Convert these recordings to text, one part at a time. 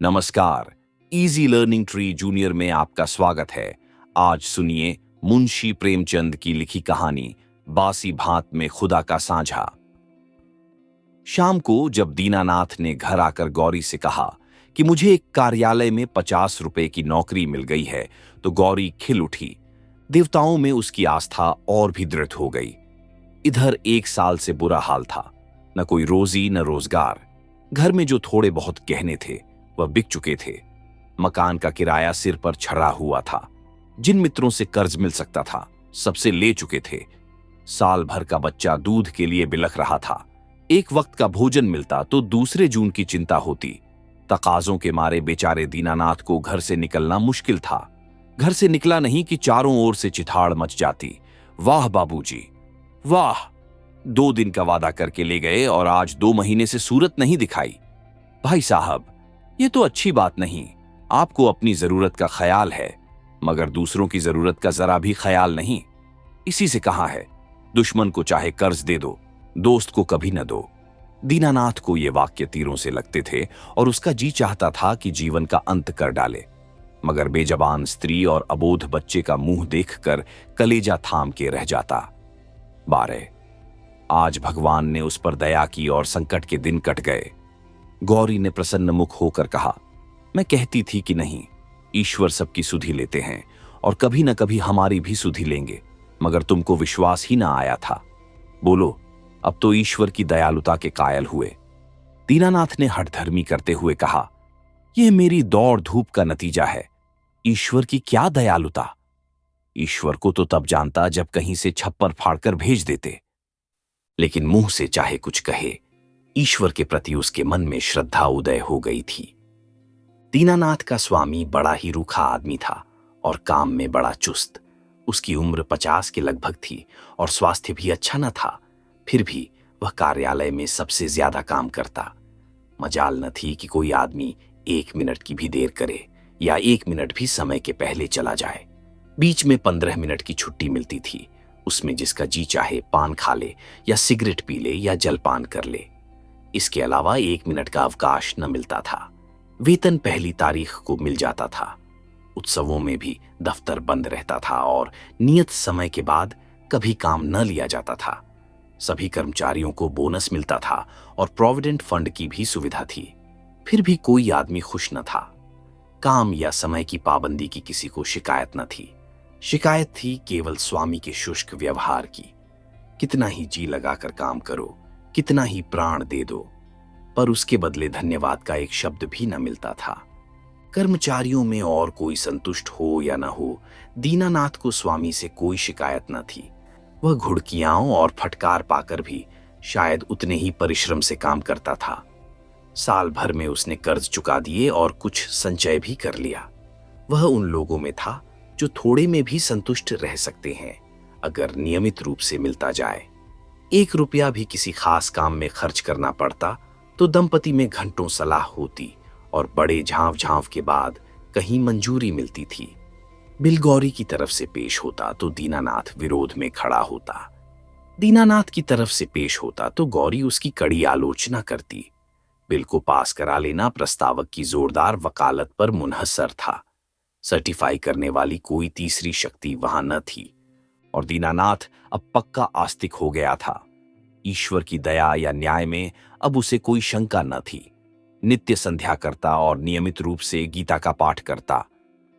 नमस्कार। Easy learning tree junior में आपका स्वागत है। आज सुनिए मुंशी प्रेमचंद की लिखी कहानी बासी भात में खुदा का साझा। शाम को जब दीनानाथ ने घर आकर गौरी से कहा कि मुझे एक कार्यालय में 50 रुपए की नौकरी मिल गई है, तो गौरी खिल उठी। देवताओं में उसकी आस्था और भी दृढ़ हो गई। इधर 1 साल से बुरा हाल था, न कोई रोजी न रोजगार। घर में जो थोड़े बहुत गहने थे वह बिक चुके थे। मकान का किराया सिर पर चढ़ा हुआ था। जिन मित्रों से कर्ज मिल सकता था सबसे ले चुके थे। साल भर का बच्चा दूध के लिए बिलख रहा था। एक वक्त का भोजन मिलता तो दूसरे जून की चिंता होती। तकाजों के मारे बेचारे दीनानाथ को घर से निकलना मुश्किल था। घर से निकला नहीं कि चारों ओर से चिथाड़ मच जाती। वाह बाबूजी, वाह! 2 दिन का वादा करके ले गए और आज 2 महीने से सूरत नहीं दिखाई। भाई साहब, ये तो अच्छी बात नहीं। आपको अपनी जरूरत का ख्याल है, मगर दूसरों की जरूरत का जरा भी ख्याल नहीं। इसी से कहा है, दुश्मन को चाहे कर्ज दे दो, दोस्त को कभी न दो। दीनानाथ को ये वाक्य तीरों से लगते थे और उसका जी चाहता था कि जीवन का अंत कर डाले, मगर बेजबान स्त्री और अबोध बच्चे का मुंह देखकर कलेजा थाम के रह जाता। 12 आज भगवान ने उस पर दया की और संकट के दिन कट गए। गौरी ने प्रसन्न मुख होकर कहा, मैं कहती थी कि नहीं, ईश्वर सबकी सुधि लेते हैं और कभी न कभी हमारी भी सुधि लेंगे, मगर तुमको विश्वास ही ना आया था। बोलो, अब तो ईश्वर की दयालुता के कायल हुए। दीनानाथ ने हठधर्मी करते हुए कहा, यह मेरी दौड़ धूप का नतीजा है। ईश्वर की क्या दयालुता! ईश्वर को तो तब जानता जब कहीं से छप्पर फाड़कर भेज देते। लेकिन मुंह से चाहे कुछ कहे, ईश्वर के प्रति उसके मन में श्रद्धा उदय हो गई थी। दीनानाथ का स्वामी बड़ा ही रूखा आदमी था और काम में बड़ा चुस्त। उसकी उम्र 50 के लगभग थी और स्वास्थ्य भी अच्छा न था। फिर भी वह कार्यालय में सबसे ज्यादा काम करता। मजाल न थी कि कोई आदमी 1 मिनट की भी देर करे या 1 मिनट भी समय के पहले चला जाए। बीच में 15 मिनट की छुट्टी मिलती थी। उसमें जिसका जी चाहे पान खा ले या सिगरेट पी ले या जलपान कर ले। इसके अलावा 1 मिनट का अवकाश न मिलता था। वेतन पहली तारीख को मिल जाता था। उत्सवों में भी दफ्तर बंद रहता था और नियत समय के बाद कभी काम न लिया जाता था। सभी कर्मचारियों को बोनस मिलता था और प्रोविडेंट फंड की भी सुविधा थी। फिर भी कोई आदमी खुश न था। काम या समय की पाबंदी की किसी को शिकायत न थी। शिकायत थी केवल स्वामी के शुष्क व्यवहार की। कितना ही जी लगाकर काम करो, कितना ही प्राण दे दो, पर उसके बदले धन्यवाद का एक शब्द भी न मिलता था। कर्मचारियों में और कोई संतुष्ट हो या न हो, दीनानाथ को स्वामी से कोई शिकायत न थी। वह घुड़कियां और फटकार पाकर भी शायद उतने ही परिश्रम से काम करता था। साल भर में उसने कर्ज चुका दिए और कुछ संचय भी कर लिया। वह उन लोगों में था जो थोड़े में भी संतुष्ट रह सकते हैं अगर नियमित रूप से मिलता जाए। 1 रुपया भी किसी खास काम में खर्च करना पड़ता तो दंपति में घंटों सलाह होती और बड़े झांव झांव के बाद कहीं मंजूरी मिलती थी। बिल गौरी की तरफ से पेश होता तो दीनानाथ विरोध में खड़ा होता। दीनानाथ की तरफ से पेश होता तो गौरी उसकी कड़ी आलोचना करती। बिल को पास करा लेना प्रस्तावक की जोरदार वकालत पर मुनहसर था। सर्टिफाई करने वाली कोई तीसरी शक्ति वहां न थी और दीनानाथ अब पक्का आस्तिक हो गया था। ईश्वर की दया या न्याय में अब उसे कोई शंका न थी। नित्य संध्या करता और नियमित रूप से गीता का पाठ करता।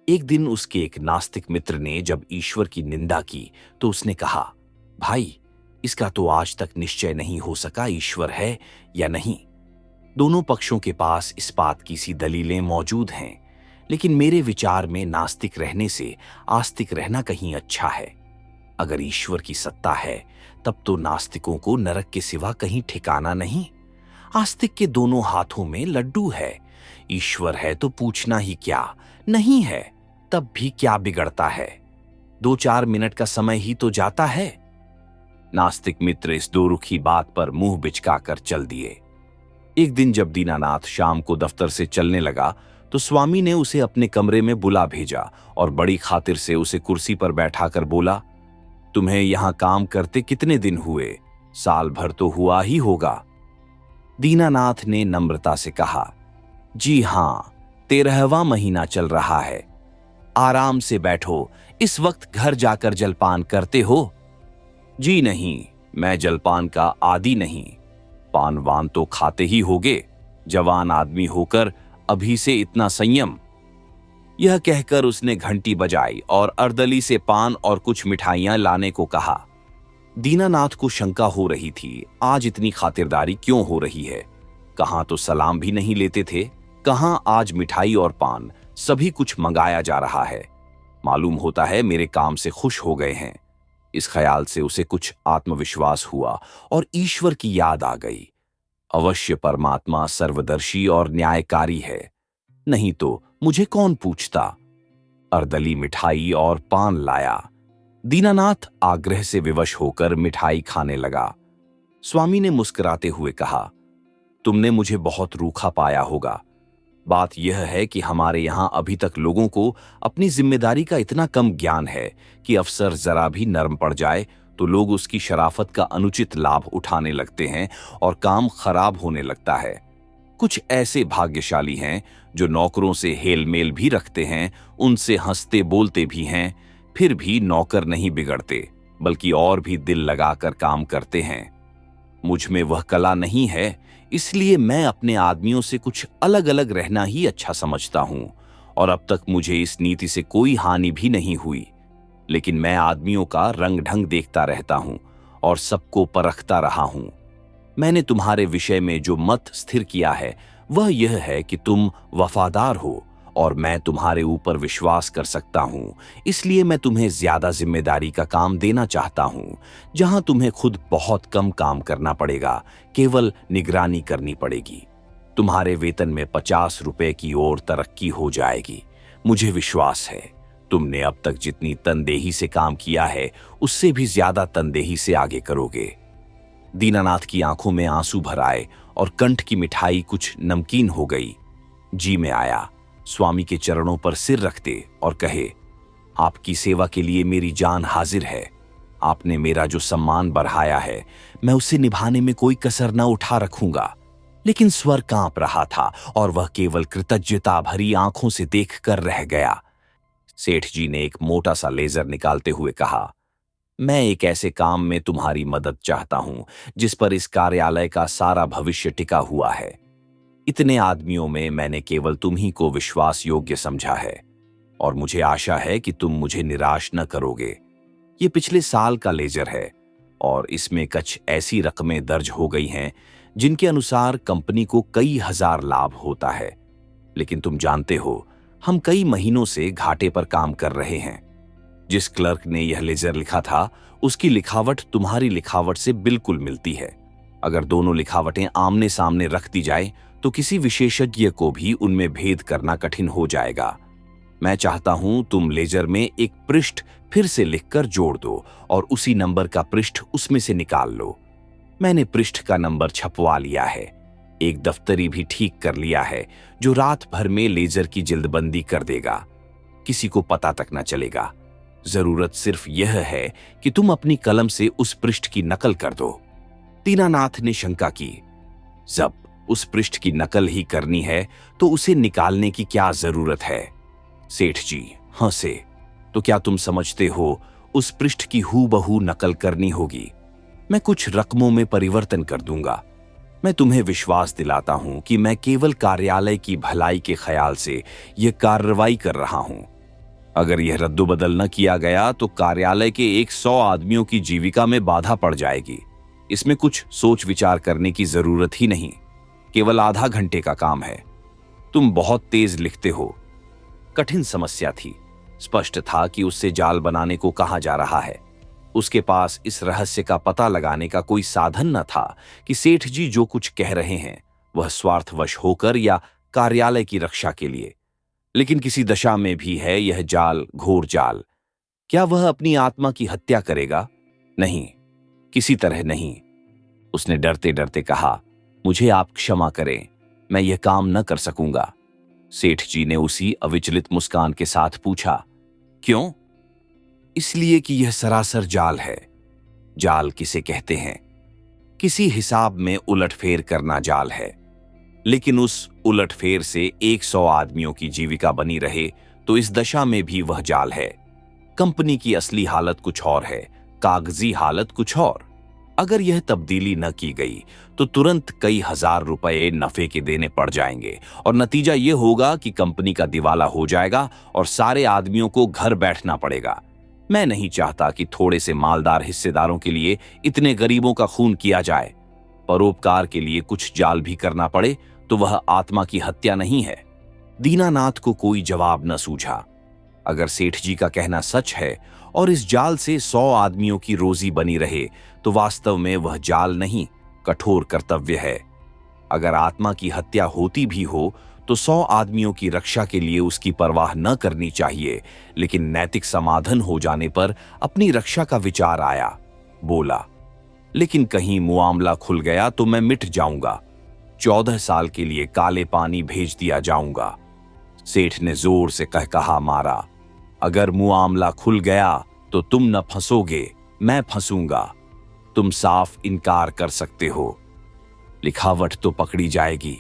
एक दिन उसके एक नास्तिक मित्र ने जब ईश्वर की निंदा की तो उसने कहा, भाई, इसका तो आज तक निश्चय नहीं हो सका ईश्वर है या नहीं। दोनों पक्षों के पास इस बात की सी दलीलें मौजूद हैं, लेकिन मेरे विचार में नास्तिक रहने से आस्तिक रहना कहीं अच्छा है। अगर ईश्वर की सत्ता है तब तो नास्तिकों को नरक के सिवा कहीं ठिकाना नहीं। आस्तिक के दोनों हाथों में लड्डू है। ईश्वर है तो पूछना ही क्या, नहीं है तब भी क्या बिगड़ता है। 2-4 मिनट का समय ही तो जाता है। नास्तिक मित्र इस दोरुखी बात पर मुंह बिचकाकर चल दिए। एक दिन जब दीनानाथ शाम को दफ्तर से चलने लगा तो स्वामी ने उसे अपने कमरे में बुला भेजा और बड़ी खातिर से उसे कुर्सी पर बैठाकर बोला, तुम्हें यहां काम करते कितने दिन हुए? साल भर तो हुआ ही होगा। दीनानाथ ने नम्रता से कहा, जी हां, 13वां महीना चल रहा है। आराम से बैठो, इस वक्त घर जाकर जलपान करते हो? जी नहीं, मैं जलपान का आदी नहीं। पान वान तो खाते ही होगे, जवान आदमी होकर अभी से इतना संयम। यह कहकर उसने घंटी बजाई और अर्दली से पान और कुछ मिठाइयां लाने को कहा। दीनानाथ को शंका हो रही थी, आज इतनी खातिरदारी क्यों हो रही है? कहां तो सलाम भी नहीं लेते थे, कहां आज मिठाई और पान, सभी कुछ मंगाया जा रहा है। मालूम होता है मेरे काम से खुश हो गए हैं। इस ख्याल से उसे कुछ आत्मविश्वास हुआ और ईश्वर की याद आ गई। अवश्य परमात्मा सर्वदर्शी और न्यायकारी है, नहीं तो मुझे कौन पूछता। अर्दली मिठाई और पान लाया। दीनानाथ आग्रह से विवश होकर मिठाई खाने लगा। स्वामी ने मुस्कुराते हुए कहा, तुमने मुझे बहुत रूखा पाया होगा। बात यह है कि हमारे यहां अभी तक लोगों को अपनी जिम्मेदारी का इतना कम ज्ञान है कि अफसर जरा भी नरम पड़ जाए तो लोग उसकी शराफत का अनुचित लाभ उठाने लगते हैं और काम खराब होने लगता है। कुछ ऐसे भाग्यशाली हैं जो नौकरों से हेलमेल भी रखते हैं, उनसे हंसते बोलते भी हैं, फिर भी नौकर नहीं बिगड़ते, बल्कि और भी दिल लगाकर काम करते हैं। मुझ में वह कला नहीं है, इसलिए मैं अपने आदमियों से कुछ अलग अलग रहना ही अच्छा समझता हूं, और अब तक मुझे इस नीति से कोई हानि भी नहीं हुई। लेकिन मैं आदमियों का रंग ढंग देखता रहता हूं और सबको परखता रहा हूं। मैंने तुम्हारे विषय में जो मत स्थिर किया है वह यह है कि तुम वफादार हो और मैं तुम्हारे ऊपर विश्वास कर सकता हूं, इसलिए मैं तुम्हें ज्यादा जिम्मेदारी का काम देना चाहता हूं, जहां तुम्हें खुद बहुत कम काम करना पड़ेगा, केवल निगरानी करनी पड़ेगी। तुम्हारे वेतन में 50 रुपए की ओर तरक्की हो जाएगी। मुझे विश्वास है तुमने अब तक जितनी तनदेही से काम किया है उससे भी ज्यादा तनदेही से आगे करोगे। दीनानाथ की आंखों में आंसू भर आए और कंठ की मिठाई कुछ नमकीन हो गई। जी में आया स्वामी के चरणों पर सिर रखते और कहे, आपकी सेवा के लिए मेरी जान हाजिर है। आपने मेरा जो सम्मान बढ़ाया है मैं उसे निभाने में कोई कसर न उठा रखूंगा। लेकिन स्वर कांप रहा था और वह केवल कृतज्ञता भरी आंखों से देख कर रह गया। सेठ जी ने एक मोटा सा लेजर निकालते हुए कहा, मैं एक ऐसे काम में तुम्हारी मदद चाहता हूं जिस पर इस कार्यालय का सारा भविष्य टिका हुआ है। इतने आदमियों में मैंने केवल तुम ही को विश्वास योग्य समझा है और मुझे आशा है कि तुम मुझे निराश न करोगे। ये पिछले साल का लेजर है और इसमें कुछ ऐसी रकमें दर्ज हो गई हैं जिनके अनुसार कंपनी को कई हजार लाभ होता है। लेकिन तुम जानते हो हम कई महीनों से घाटे पर काम कर रहे हैं। जिस क्लर्क ने यह लेजर लिखा था उसकी लिखावट तुम्हारी लिखावट से बिल्कुल मिलती है। अगर दोनों लिखावटें आमने सामने रख दी जाए तो किसी विशेषज्ञ को भी उनमें भेद करना कठिन हो जाएगा। मैं चाहता हूं तुम लेजर में एक पृष्ठ फिर से लिखकर जोड़ दो और उसी नंबर का पृष्ठ उसमें से निकाल लो। मैंने पृष्ठ का नंबर छपवा लिया है, एक दफ्तरी भी ठीक कर लिया है जो रात भर में लेजर की जिल्दबंदी कर देगा। किसी को पता तक न चलेगा। जरूरत सिर्फ यह है कि तुम अपनी कलम से उस पृष्ठ की नकल कर दो। दीनानाथ ने शंका की, जब उस पृष्ठ की नकल ही करनी है तो उसे निकालने की क्या जरूरत है? सेठ जी हंसे, तो क्या तुम समझते हो उस पृष्ठ की हूबहू नकल करनी होगी? मैं कुछ रकमों में परिवर्तन कर दूंगा। मैं तुम्हें विश्वास दिलाता हूं कि मैं केवल कार्यालय की भलाई के ख्याल से यह कार्रवाई कर रहा हूं। अगर यह रद्दोबदल न किया गया तो कार्यालय के 100 आदमियों की जीविका में बाधा पड़ जाएगी। इसमें कुछ सोच विचार करने की जरूरत ही नहीं, केवल आधा घंटे का काम है। तुम बहुत तेज लिखते हो। कठिन समस्या थी। स्पष्ट था कि उससे जाल बनाने को कहा जा रहा है। उसके पास इस रहस्य का पता लगाने का कोई साधन न था कि सेठ जी जो कुछ कह रहे हैं वह स्वार्थवश होकर या कार्यालय की रक्षा के लिए। लेकिन किसी दशा में भी है यह जाल घोर जाल। क्या वह अपनी आत्मा की हत्या करेगा? नहीं, किसी तरह नहीं। उसने डरते डरते कहा, मुझे आप क्षमा करें, मैं यह काम न कर सकूंगा। सेठ जी ने उसी अविचलित मुस्कान के साथ पूछा, क्यों? इसलिए कि यह सरासर जाल है। जाल किसे कहते हैं? किसी हिसाब में उलटफेर करना जाल है। लेकिन उस उलटफेर से 100 आदमियों की जीविका बनी रहे तो इस दशा में भी वह जाल है। कंपनी की असली हालत कुछ और है, कागजी हालत कुछ और। अगर यह तब्दीली न की गई तो तुरंत कई हजार रुपए नफे के देने पड़ जाएंगे और नतीजा यह होगा कि कंपनी का दिवाला हो जाएगा और सारे आदमियों को घर बैठना पड़ेगा। मैं नहीं चाहता कि थोड़े से मालदार हिस्सेदारों के लिए इतने गरीबों का खून किया जाए। परोपकार के लिए कुछ जाल भी करना पड़े तो वह आत्मा की हत्या नहीं है। दीनानाथ को कोई जवाब न सूझा। अगर सेठ जी का कहना सच है और इस जाल से 100 आदमियों की रोजी बनी रहे तो वास्तव में वह जाल नहीं, कठोर कर्तव्य है। अगर आत्मा की हत्या होती भी हो तो 100 आदमियों की रक्षा के लिए उसकी परवाह न करनी चाहिए, लेकिन नैतिक समाधान हो जाने पर अपनी रक्षा का विचार आया। बोला, लेकिन कहीं मुआमला खुल गया तो मैं मिट जाऊंगा। 14 साल के लिए काले पानी भेज दिया जाऊंगा। सेठ ने जोर से कहकहा मारा, अगर मुआमला खुल गया तो तुम न फंसोगे, मैं फंसूंगा। तुम साफ इनकार कर सकते हो, लिखावट तो पकड़ी जाएगी।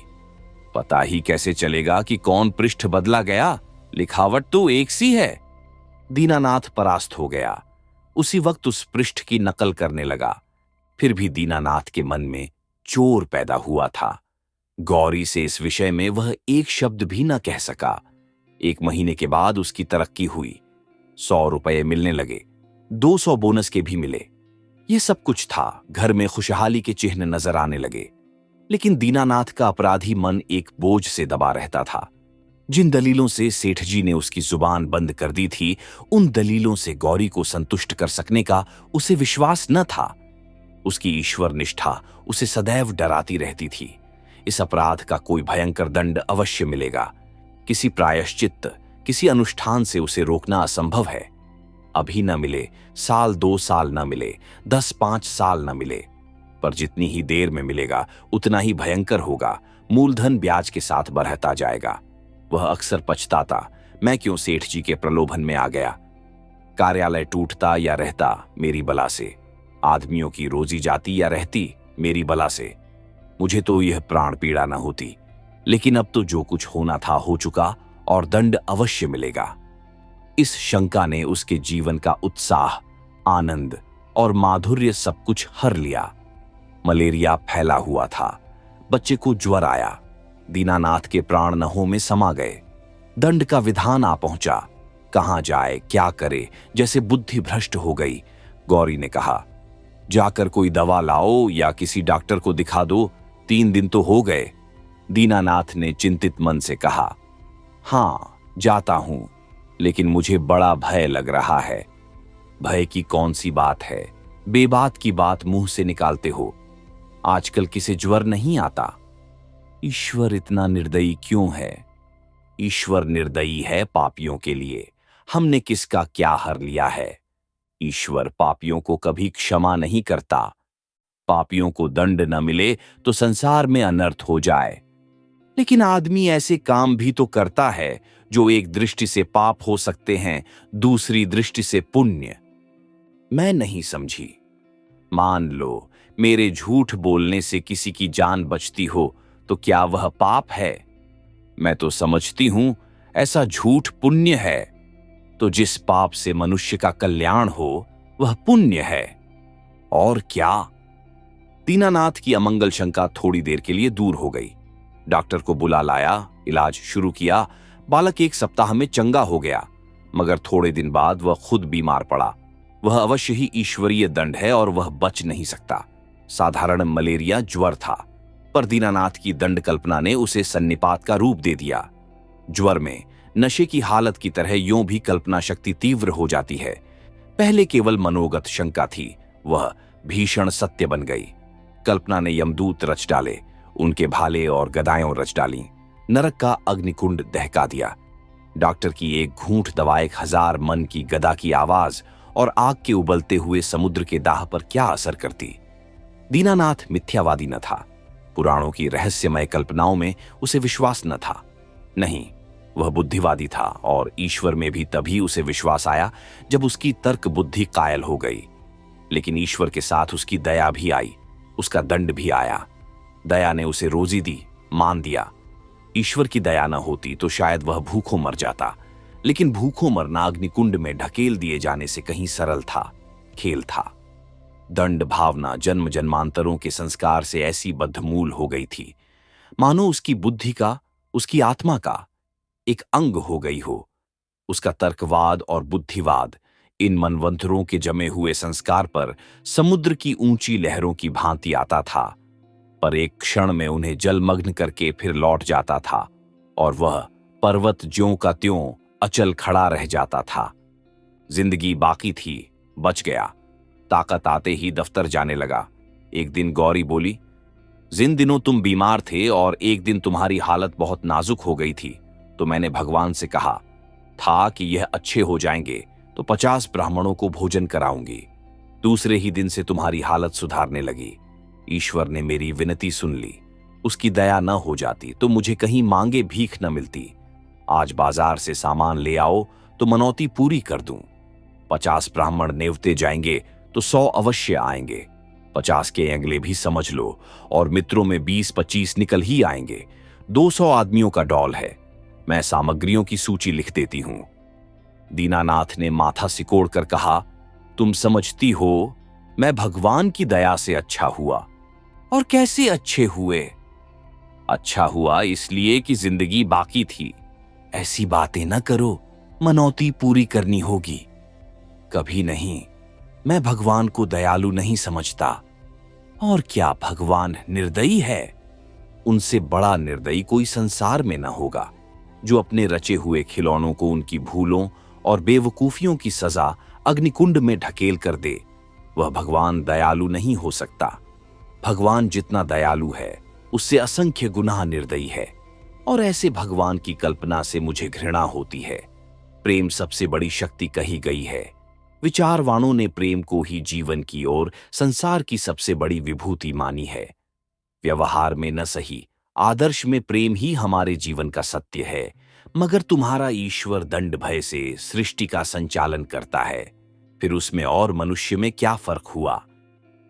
पता ही कैसे चलेगा कि कौन पृष्ठ बदला गया? लिखावट तो एक सी है। दीनानाथ परास्त हो गया। उसी वक्त उस पृष्ठ की नकल करने लगा। फिर भी दीनानाथ के मन में चोर पैदा हुआ था। गौरी से इस विषय में वह एक शब्द भी न कह सका। 1 महीने के बाद उसकी तरक्की हुई। 100 रुपए मिलने लगे, 200 बोनस के भी मिले। ये सब कुछ था, घर में खुशहाली के चिन्ह नजर आने लगे। लेकिन दीनानाथ का अपराधी मन एक बोझ से दबा रहता था। जिन दलीलों से सेठ जी ने उसकी जुबान बंद कर दी थी, उन दलीलों से गौरी को संतुष्ट कर सकने का उसे विश्वास न था। उसकी ईश्वर निष्ठा उसे सदैव डराती रहती थी। इस अपराध का कोई भयंकर दंड अवश्य मिलेगा। किसी प्रायश्चित, किसी अनुष्ठान से उसे रोकना असंभव है। अभी न मिले, साल 2 साल न मिले, 10-5 साल न मिले, पर जितनी ही देर में मिलेगा उतना ही भयंकर होगा। मूलधन ब्याज के साथ बढ़ता जाएगा। वह अक्सर पछताता, मैं क्यों सेठ जी के प्रलोभन में आ गया। कार्यालय टूटता या रहता मेरी बला से, आदमियों की रोजी जाती या रहती मेरी बला से। मुझे तो यह प्राण पीड़ा न होती, लेकिन अब तो जो कुछ होना था हो चुका और दंड अवश्य मिलेगा। इस शंका ने उसके जीवन का उत्साह, आनंद और माधुर्य सब कुछ हर लिया। मलेरिया फैला हुआ था, बच्चे को ज्वर आया। दीनानाथ के प्राण नहों में समा गए। दंड का विधान आ पहुंचा। कहां जाए, क्या करे, जैसे बुद्धि भ्रष्ट हो गई। गौरी ने कहा, जाकर कोई दवा लाओ या किसी डॉक्टर को दिखा दो, 3 दिन तो हो गए। दीनानाथ ने चिंतित मन से कहा, हाँ जाता हूं, लेकिन मुझे बड़ा भय लग रहा है। भय की कौन सी बात है? बेबात की बात मुंह से निकालते हो। आजकल किसे ज्वर नहीं आता। ईश्वर इतना निर्दयी क्यों है? ईश्वर निर्दयी है पापियों के लिए। हमने किसका क्या हर लिया है? ईश्वर पापियों को कभी क्षमा नहीं करता। पापियों को दंड न मिले तो संसार में अनर्थ हो जाए। लेकिन आदमी ऐसे काम भी तो करता है जो एक दृष्टि से पाप हो सकते हैं, दूसरी दृष्टि से पुण्य। मैं नहीं समझी। मान लो मेरे झूठ बोलने से किसी की जान बचती हो तो क्या वह पाप है? मैं तो समझती हूं ऐसा झूठ पुण्य है। तो जिस पाप से मनुष्य का कल्याण हो वह पुण्य है। और क्या? दीनानाथ की अमंगल शंका थोड़ी देर के लिए दूर हो गई। डॉक्टर को बुला लाया, इलाज शुरू किया। बालक 1 सप्ताह में चंगा हो गया, मगर थोड़े दिन बाद वह खुद बीमार पड़ा। वह अवश्य ही ईश्वरीय दंड है और वह बच नहीं सकता। साधारण मलेरिया ज्वर था, पर दीनानाथ की दंड कल्पना ने उसे सन्निपात का रूप दे दिया। ज्वर में नशे की हालत की तरह यूं भी कल्पना शक्ति तीव्र हो जाती है। पहले केवल मनोगत शंका थी, वह भीषण सत्य बन गई। कल्पना ने यमदूत रच डाले, उनके भाले और गदाएं रच डाली, नरक का अग्निकुंड दहका दिया। डॉक्टर की एक घूंट दवा 1000 मन की गदा की आवाज और आग के उबलते हुए समुद्र के दाह पर क्या असर करती? दीनानाथ मिथ्यावादी न था। पुराणों की रहस्यमय कल्पनाओं में उसे विश्वास न था। नहीं, वह बुद्धिवादी था और ईश्वर में भी तभी उसे विश्वास आया जब उसकी तर्क बुद्धि कायल हो गई। लेकिन ईश्वर के साथ उसकी दया भी आई, उसका दंड भी आया। दया ने उसे रोजी दी, मान दिया। ईश्वर की दया न होती तो शायद वह भूखों मर जाता, लेकिन भूखों मरना अग्निकुंड में ढकेल दिए जाने से कहीं सरल था, खेल था। दंड भावना जन्म जन्मांतरों के संस्कार से ऐसी बद्धमूल हो गई थी, मानो उसकी बुद्धि का, उसकी आत्मा का एक अंग हो गई हो। उसका तर्कवाद और बुद्धिवाद इन मनवंतरों के जमे हुए संस्कार पर समुद्र की ऊंची लहरों की भांति आता था, पर एक क्षण में उन्हें जलमग्न करके फिर लौट जाता था और वह पर्वत ज्यों का त्यों अचल खड़ा रह जाता था। जिंदगी बाकी थी, बच गया। ताकत आते ही दफ्तर जाने लगा। एक दिन गौरी बोली, जिन दिनों तुम बीमार थे और एक दिन तुम्हारी हालत बहुत नाजुक हो गई थी, तो मैंने भगवान से कहा था कि यह अच्छे हो जाएंगे तो 50 ब्राह्मणों को भोजन कराऊंगी। दूसरे ही दिन से तुम्हारी हालत सुधारने लगी। ईश्वर ने मेरी विनती सुन ली। उसकी दया न हो जाती तो मुझे कहीं मांगे भीख न मिलती। आज बाजार से सामान ले आओ तो मनौती पूरी कर दूं। 50 ब्राह्मण नेवते जाएंगे तो 100 अवश्य आएंगे। 50 के अगले भी समझ लो, और मित्रों में 20-25 निकल ही आएंगे। 200 आदमियों का डॉल है। मैं सामग्रियों की सूची लिख देती हूं। दीनानाथ ने माथा सिकोड़ कर कहा, तुम समझती हो मैं भगवान की दया से अच्छा हुआ। और कैसे अच्छे हुए? अच्छा हुआ इसलिए कि जिंदगी बाकी थी। ऐसी बातें न करो, मनौती पूरी करनी होगी। कभी नहीं। मैं भगवान को दयालु नहीं समझता। और क्या भगवान निर्दयी है? उनसे बड़ा निर्दयी कोई संसार में न होगा, जो अपने रचे हुए खिलौनों को उनकी भूलों और बेवकूफियों की सजा अग्निकुंड में ढकेल कर दे। वह भगवान दयालु नहीं हो सकता। भगवान जितना दयालु है, उससे असंख्य गुना निर्दयी है, और ऐसे भगवान की कल्पना से मुझे घृणा होती है। प्रेम सबसे बड़ी शक्ति कही गई है। विचारवाणों ने प्रेम को ही जीवन की और संसार की सबसे बड़ी विभूति मानी है। व्यवहार में न सही, आदर्श में प्रेम ही हमारे जीवन का सत्य है। मगर तुम्हारा ईश्वर दंड भय से सृष्टि का संचालन करता है, फिर उसमें और मनुष्य में क्या फर्क हुआ?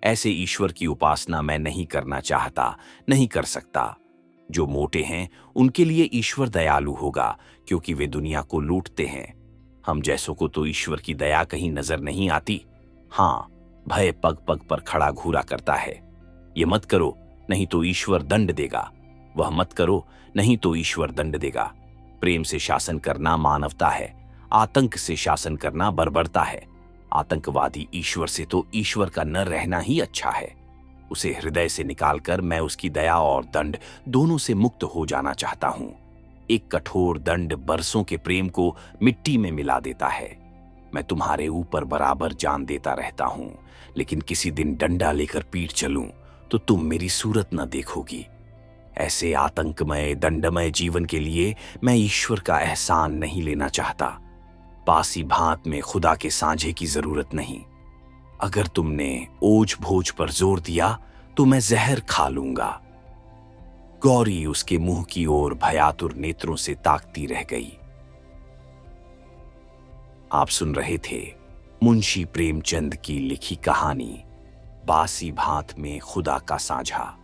ऐसे ईश्वर की उपासना मैं नहीं करना चाहता, नहीं कर सकता। जो मोटे हैं उनके लिए ईश्वर दयालु होगा, क्योंकि वे दुनिया को लूटते हैं। हम जैसों को तो ईश्वर की दया कहीं नजर नहीं आती। हाँ, भय पग पग पर खड़ा घूरा करता है। ये मत करो, नहीं तो ईश्वर दंड देगा। वह मत करो, नहीं तो ईश्वर दंड देगा। प्रेम से शासन करना मानवता है, आतंक से शासन करना बर्बरता है। आतंकवादी ईश्वर से तो ईश्वर का न रहना ही अच्छा है। उसे हृदय से निकालकर मैं उसकी दया और दंड दोनों से मुक्त हो जाना चाहता हूं। एक कठोर दंड बरसों के प्रेम को मिट्टी में मिला देता है। मैं तुम्हारे ऊपर बराबर जान देता रहता हूं, लेकिन किसी दिन डंडा लेकर पीट चलूं तो तुम मेरी सूरत न देखोगी। ऐसे आतंकमय दंडमय जीवन के लिए मैं ईश्वर का एहसान नहीं लेना चाहता। बासी भात में खुदा के सांझे की जरूरत नहीं। अगर तुमने ओझ भोज पर जोर दिया तो मैं जहर खा लूंगा। गौरी उसके मुंह की ओर भयातुर नेत्रों से ताकती रह गई। आप सुन रहे थे मुंशी प्रेमचंद की लिखी कहानी बासी भात में खुदा का साझा।